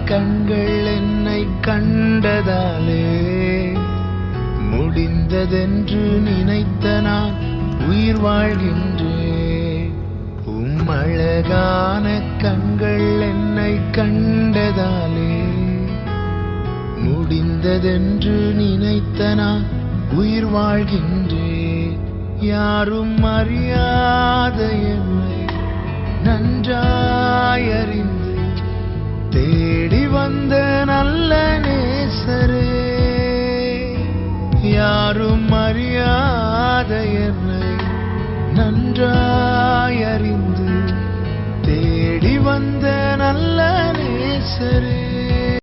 கண்கள் என்னை கண்டதாலே முடிந்ததென்று நினைத்த நான் உயிர் வாழ்கின்றேன். அழகான கண்கள் என்னை கண்டதாலே முடிந்ததென்று நினைத்த நான் உயிர் வாழ்கின்றேன். யாரும் அறியாத என்னை நன்றாய் அறிந்து தேடி வந்த நல்ல நேசரே, யாரும் அறியாத என்னை நன்றாய் அறிந்து தேடி வந்த நல்ல நேசரே.